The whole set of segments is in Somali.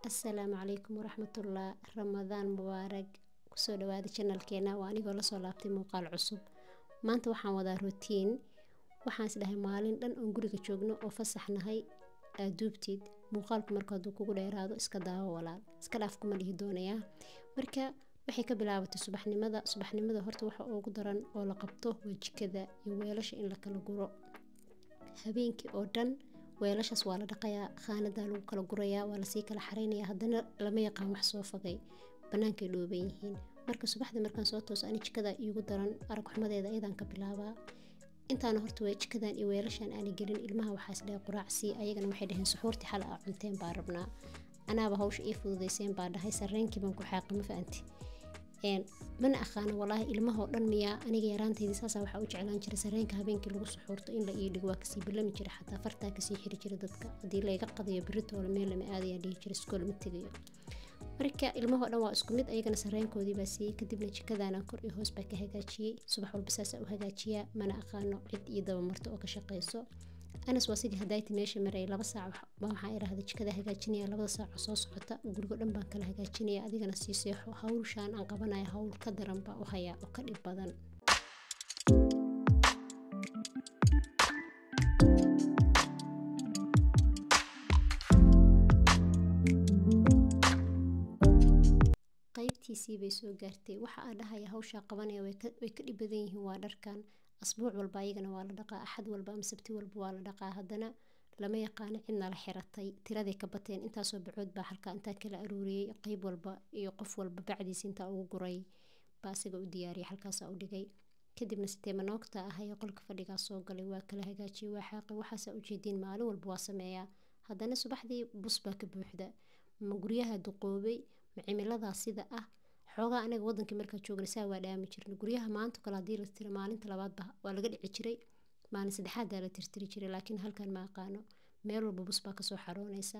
Assalaamu calaykum waraxmatullah Ramadaan mubaarak kusoo dhawaada channelkeena waa anigoo la soo laabtay muuqaal cusub maanta waxaan wadaa routine waxaan isdhahay maalin dhan oo guriga joogno oo fasaxnahay duubtid muuqaalku marka haduu kugu dheeraado iska daawo walaal iska dhaaf kuma dhihi doonayaa marka waxay ka bilaabatay subaxnimada horta waxa ugu daran oo la qabto waa jikada iyo weelasha in la kala guro habeenkii oo dhan weelashaas waa la dhaqayaa khaanada lagu kala gurayaa waa la sii kala xareynaya haddana lama yaqaan wax soo fagay banaankay dhooban yihiin marka subaxdii markaan soo tooso ani jikada iigu daran arag xumadeeda ayadaan ka bilaabaa intaana horta way jikadan iyo weelashan aan gelin ilmaha waxaa isdhahay quraacsi ayagana waxay dhaheen suxuurtii xal ah cunteen baa rabnaa anaaba hawsha ii fududeyseen baa dhahay sarreenkii baan ku xaaqi ma fahanti mana aqaano walaahi ilmaha oo dhan miyaa aniga yaraanteydii saasaa waxaa u jeclaan jiray sarreenka habeenkii lagu suxuurto in la ii dhigo waa kasii ballami jiray xataa fartaa kasii xiri jiray dadka haddii layga qadayo beritoole meel lama aadayaa dhihi jiray iskool ma tegayo marka ilmaha oo dhan waa isku mid ayagana sarreenkoodii baa siiyey kadibna jikadaana kor iyo hoos baa ka hagaajiyey subax walba saasaa u hagaajiyaa mana aqaano cid iyo dabamarto oo ka shaqeyso anas waa sidii hadayti meesha maray 2 saac waxaan iraahday jikada hagaajinaya 2 saac soo socota guriga dhan baan kala hagaajinaya adigana sii seexo hawshan aan qabanayo hawl ka daran baa u haya oo ka dhib badan qaybtiisii bay soo gaartay waxa aan dhahay hawsha qabanaya way ka dhib badan yihiin waa dharkan asbuuc walba ayagana waa la dhaqaa axad walba ama sabti walba waa la dhaqaa haddana lama yaqaan cidna la xiratay tiraday ka bateen intaasoo bacood baa halka inta kala aruuriyay qayb walba iyo qof walba bacdiis inta ugu guray baa isaga u diyaariyay halkaas u dhigay kadibna sisteema noogta ah ay qolka fadhiga soo galay waa kala hagaajiyay waa xaqi waxaas u jeedin maalin walba waa sameeyaa haddana subaxdii bus baa ka buuxda ma guryaha duqoobay ma cimilada sida ah xoogaa anaga wadanka marka joognay saa waa dhaami jirnay guryaha maanta kala hadii la tiro maalinta labaad waa laga dhici jiray maalin saddexaad la tirtiri jiray laakiin halkan ma aqaano meel walba bus baa ka soo xaroonaysa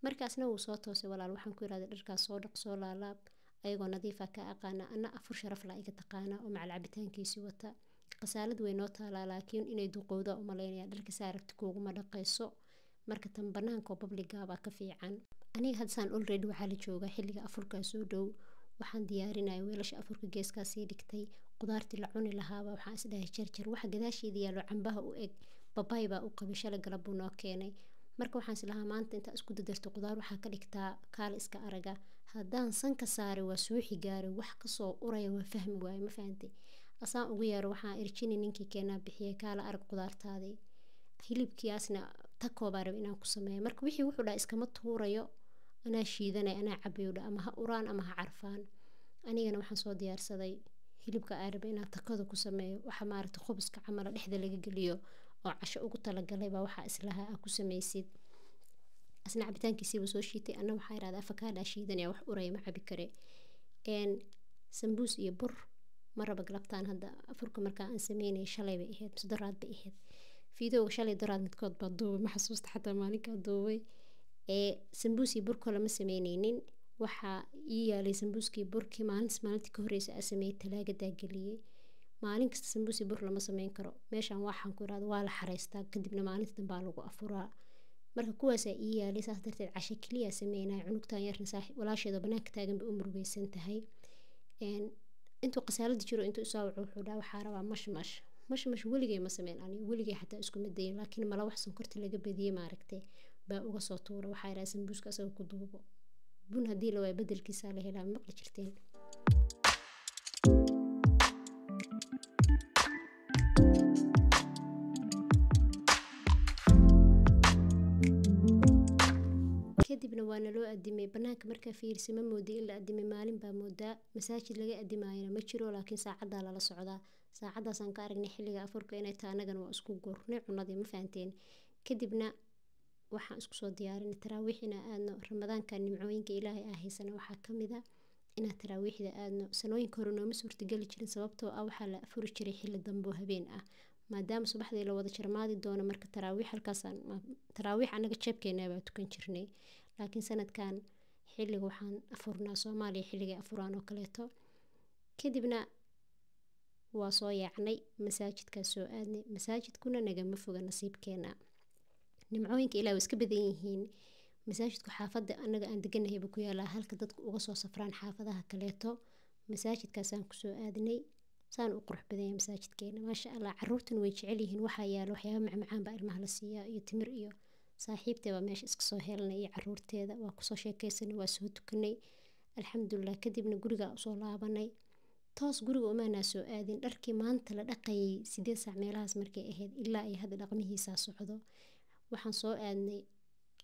markaasna uu soo toosay walaal waxaan ku iraahday dharkaas soo dhaq soo laalaab ayagoo nadiif ah ka aqaana ana afur sharaf la iga taqaana oo macal cabitaankiisi wata qasaalad way noo taalaa laakiin inay duqowda u maleynaya dharka saaragti kuugu ma dhaqayso marka tan banaanka oo publiga baa ka fiican aniga hadsaan already waxaa la joogaa xilliga afurka soo dhow waxaan diyaarinay weelasha afurka geeskaas ii dhigtay qudaartii la cuni lahaaba waxaan isdhahay jarjar waxa gadaasheeda yaalo cambaha u eg babay baa u qabay shalay galab buu noo keenay marka waxaan islahaa maanta inta isku dadarto qudaar waxaa ka dhigtaa kaala iska araga haddaan sanka saare waa suuxi gaare wax kasoo uraya waa fahmi waaye ma fahantay asaan ugu yeero waxaan irjini ninkii keenaa bixiyay kaala arag qudaartaadii hilibkiyaasna takoobaa raba inaan ku sameeyo marka wixii wuxuu dhaha iskama tuurayo anaa shiidanay anaa cabayo ama ha uraan ama ha carfaan anigana waxaan soo diyaarsaday hilibka aan rabay inaan takada ku sameeyo waxa maaragtay khubska camal dhexda laga geliyo oo casho ugu talagalay baa waxa islaha aan ku sameysid asna cabitaankiisa soo shiitay anna waxa iraahdaa afakaada shiidanaya wax uraya ma cabi kare sambuus iyo bur maraba galabtaan hadda afurka marka aan sameynay shalay bay ahayd sadaraad bay ahayd fiidoo shalay daraad midkood baa duubay ma xasuusta xataa maalinka duubay sambuusi burko lama sameyneynin waxaa ii yaalay sambuuskii burkii maalintii ka horeysa aan sameeyay talaagada geliyay maalin kasta sambuusi bur lama sameyn karo meeshan waxaan ku iraahdo waa la xareystaa kadibna maalinta dambe lagu afuraa marka kuwaas ii yaalay saas darteed casho kaliya sameynay cunugtaan yarna saaxiib walaasheeda banaanka taagan bay u murugaysan tahay intuu qasaalada jiro intuu soo wuxuu dhahay waxaa rabaa mashmash weligay ma sameyn ani weligay xataa isku midayn laakiin mala wax sonkorta laga badiyay maaragtay baa uga soo tuura waxaa iraahday sambuuska asaga ku duubo bun hadii la waay bedelkiisa la helaa maqli jirteen kadibna waana loo adimay banaanka markaa fiirsi ma mooday in la adimay maalin baa moodaa masaajid laga adimaayana ma jiro laakiin saacadda lala socdaa saacadaasaan ka aragnay xilliga afurka inay taa anagana waa isku goornay cunadii ma fahanteen kadibna waxaan isku soo diyaarinay taraawiixina aadno ramadaanka nimcooyinka ilaahay ah haysana waxaa ka mid ah inaan taraawiixda aadno sanooyinka hore nooma suurtagali jirin sababtoo ah waxaa la afuri jiray xilli dambe oo habeen ah maadaama subaxdii la wada jarmaadi doono marka taraawiix halkaasaan taraawiix anaga jeebkeena baa tukan jirnay laakiin sanadkan xilliga waxaan afurnaa Soomaaliya xilliga afuraan oo kaleeto kadibna waa soo yaacnay masaajidka soo aadnay masaajidkuna nagama foga nasiibkeena nimcooyinka ilaahay iska badan yihiin masaajidku xaafadda anaga aan deganahay buu ku yaalaa halka dadku uga soo safraan xaafadaha kaleeto. masaajidkaasaan kusoo aadnay. saan u qurux badan yahay masaajidkeena maasha allah. caruurtuna way jecel yihiin, waxaa yaalo waxyaabo macmacaan baa ilmaha la siiyaa iyo timir iyo saaxiibtee baa meesha iska soo helnay iyo caruurteeda waa kusoo sheekaysanay, waa soo tukanay alxamdulilah. kadibna gurigaa usoo laabanay. toos guriga umaanaa soo aadin. dharkii maanta la dhaqayay 8 saac meelahaas markay ahayd ilaa ay hadda dhaqmihiisaa socdo. waxaan soo aadnay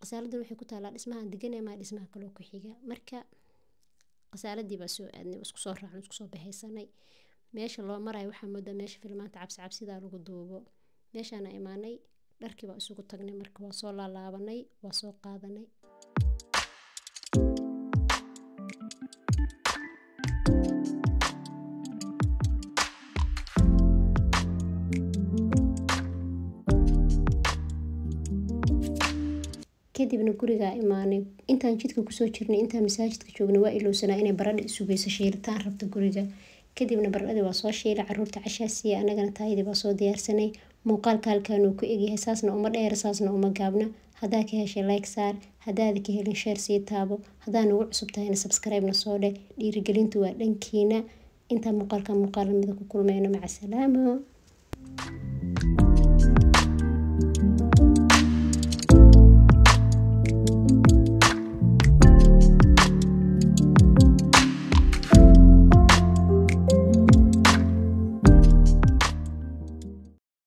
qasaaladan waxay ku taalaa dhismaha deganay maa dhismaha kaloo ku xiga. marka qasaaladii baa soo aadnay, isku soo raacnay, isku soo baxaysanay. meesha loo marayo waxaa moodaa meesha filmaanta cabsidaa lagu duubo. meeshaana imaanay, dharkii baa isugu tagnay. marka waa soo laalaabanay, waa soo qaadanay. kadibna gurigaa imaanay. intaan jidka kusoo jirnay, intaan masaajidka joognay waa ilowsanaa inay baradha isugeyso shiilitaan rabta guriga. kadibna baradhadii waa soo shiilay, caruurta cashaa siiya, anagana taayadii baa soo diyaarsanay. muuqaalka halkaan uu ku egyahay, saasna uma dheer saasna uma gaabna. haddaa ka heshay like saar, haddaada ka helin share sii taabo, haddaa nagu cusub tahayna subscribe-na soo dheh. dhiirigelintu waa dhankiina. intaa muuqaalka muuqaal lamida ku kulmayno. maca salaamo.